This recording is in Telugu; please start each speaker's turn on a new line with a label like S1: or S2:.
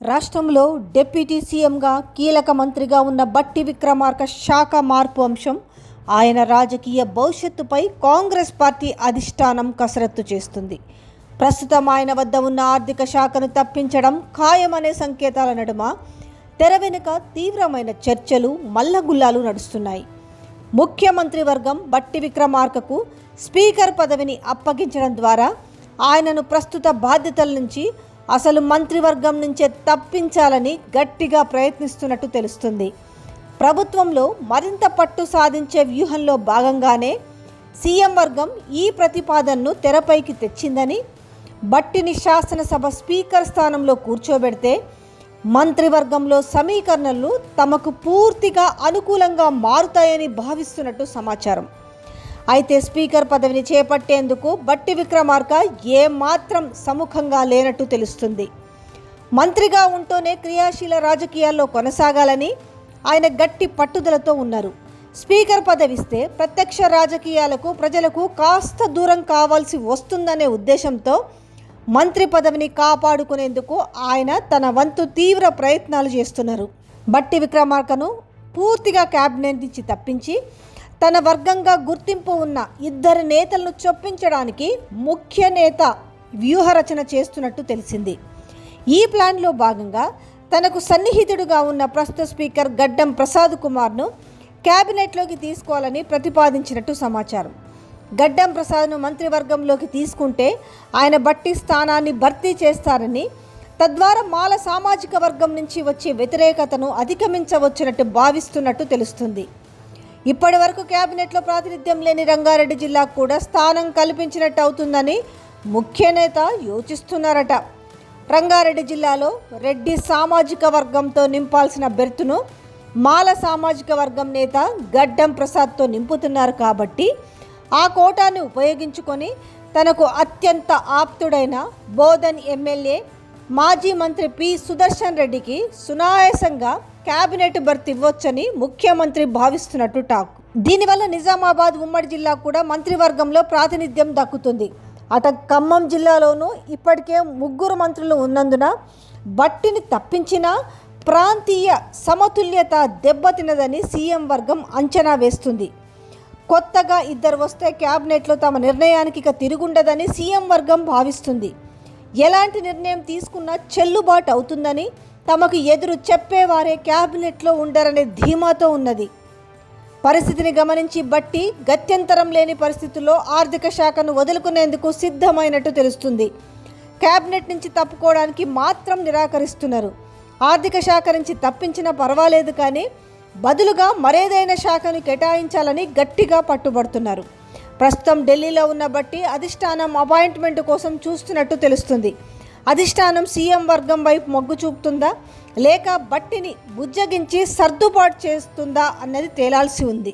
S1: రాష్ట్రంలో డిప్యూటీ సీఎంగా కీలక మంత్రిగా ఉన్న బట్టి విక్రమార్క శాఖ మార్పు అంశం ఆయన రాజకీయ భవిష్యత్తుపై కాంగ్రెస్ పార్టీ అధిష్టానం కసరత్తు చేస్తుంది. ప్రస్తుతం ఆయన వద్ద ఉన్న ఆర్థిక శాఖను తప్పించడం ఖాయమనే సంకేతాల నడుమ తెర వెనుక తీవ్రమైన చర్చలు మల్లగుల్లాలు నడుస్తున్నాయి. ముఖ్యమంత్రి వర్గం బట్టి విక్రమార్కకు స్పీకర్ పదవిని అప్పగించడం ద్వారా ఆయనను ప్రస్తుత బాధ్యతల నుంచి అసలు మంత్రివర్గం నుంచే తప్పించాలని గట్టిగా ప్రయత్నిస్తున్నట్టు తెలుస్తుంది. ప్రభుత్వంలో మరింత పట్టు సాధించే వ్యూహంలో భాగంగానే సీఎం వర్గం ఈ ప్రతిపాదనను తెరపైకి తెచ్చిందని, బట్టిని శాసనసభ స్పీకర్ స్థానంలో కూర్చోబెడితే మంత్రివర్గంలో సమీకరణలు తమకు పూర్తిగా అనుకూలంగా మారుతాయని భావిస్తున్నట్టు సమాచారం. అయితే స్పీకర్ పదవిని చేపట్టేందుకు బట్టి విక్రమార్క ఏమాత్రం సముఖంగా లేనట్టు తెలుస్తుంది. మంత్రిగా ఉంటూనే క్రియాశీల రాజకీయాల్లో కొనసాగాలని ఆయన గట్టి పట్టుదలతో ఉన్నారు. స్పీకర్ పదవిస్తే ప్రత్యక్ష రాజకీయాలకు ప్రజలకు కాస్త దూరం కావాల్సి వస్తుందనే ఉద్దేశంతో మంత్రి పదవిని కాపాడుకునేందుకు ఆయన తన వంతు తీవ్ర ప్రయత్నాలు చేస్తున్నారు. బట్టి విక్రమార్కను పూర్తిగా క్యాబినెట్ నుంచి తప్పించి తన వర్గంగా గుర్తింపు ఉన్న ఇద్దరు నేతలను చొప్పించడానికి ముఖ్య నేత వ్యూహరచన చేస్తున్నట్టు తెలిసింది. ఈ ప్లాన్లో భాగంగా తనకు సన్నిహితుడుగా ఉన్న ప్రస్తుత స్పీకర్ గడ్డం ప్రసాద్ కుమార్ను క్యాబినెట్లోకి తీసుకోవాలని ప్రతిపాదించినట్టు సమాచారం. గడ్డం ప్రసాద్ను మంత్రివర్గంలోకి తీసుకుంటే ఆయన బట్టి స్థానాన్ని భర్తీ చేస్తారని, తద్వారా మాల సామాజిక వర్గం నుంచి వచ్చే వ్యతిరేకతను అధిగమించవచ్చునట్టు భావిస్తున్నట్టు తెలుస్తుంది. ఇప్పటి వరకు క్యాబినెట్లో ప్రాతినిధ్యం లేని రంగారెడ్డి జిల్లాకు కూడా స్థానం కల్పించినట్టు అవుతుందని ముఖ్య నేత యోచిస్తున్నారట. రంగారెడ్డి జిల్లాలో రెడ్డి సామాజిక వర్గంతో నింపాల్సిన బెర్తును మాల సామాజిక వర్గం నేత గడ్డం ప్రసాద్తో నింపుతున్నారు కాబట్టి ఆ కోటాను ఉపయోగించుకొని తనకు అత్యంత ఆప్తుడైన బోధన్ ఎమ్మెల్యే మాజీ మంత్రి పి సుదర్శన్ రెడ్డికి సునాయాసంగా క్యాబినెట్ బర్త్ ఇవ్వొచ్చని ముఖ్యమంత్రి భావిస్తున్నట్టు టాక్. దీనివల్ల నిజామాబాద్ ఉమ్మడి జిల్లా కూడా మంత్రివర్గంలో ప్రాతినిధ్యం దక్కుతుంది. ఖమ్మం జిల్లాలోనూ ఇప్పటికే 3 మంత్రులు ఉన్నందున బట్టిని తప్పించినా ప్రాంతీయ సమతుల్యత దెబ్బతినదని సీఎం వర్గం అంచనా వేస్తుంది. కొత్తగా 2 వస్తే క్యాబినెట్లో తమ నిర్ణయానికి ఇక తిరుగుండదని సీఎం వర్గం భావిస్తుంది. ఎలాంటి నిర్ణయం తీసుకున్నా చెల్లుబాటు అవుతుందని, తమకు ఎదురు చెప్పేవారే క్యాబినెట్లో ఉండరనే ధీమాతో ఉన్నది. పరిస్థితిని గమనించి బట్టి గత్యంతరం లేని పరిస్థితుల్లో ఆర్థిక శాఖను వదులుకునేందుకు సిద్ధమైనట్టు తెలుస్తుంది. క్యాబినెట్ నుంచి తప్పుకోవడానికి మాత్రం నిరాకరిస్తున్నారు. ఆర్థిక శాఖ నుంచి తప్పించినా పర్వాలేదు, కానీ బదులుగా మరేదైనా శాఖను కేటాయించాలని గట్టిగా పట్టుబడుతున్నారు. ప్రస్తుతం ఢిల్లీలో ఉన్న బట్టి అధిష్టానం అపాయింట్మెంట్ కోసం చూస్తున్నట్టు తెలుస్తుంది. అధిష్టానం సీఎం వర్గం వైపు మొగ్గు చూపుతుందా, లేక బట్టిని బుజ్జగించి సర్దుబాటు చేస్తుందా అన్నది తేలాల్సి ఉంది.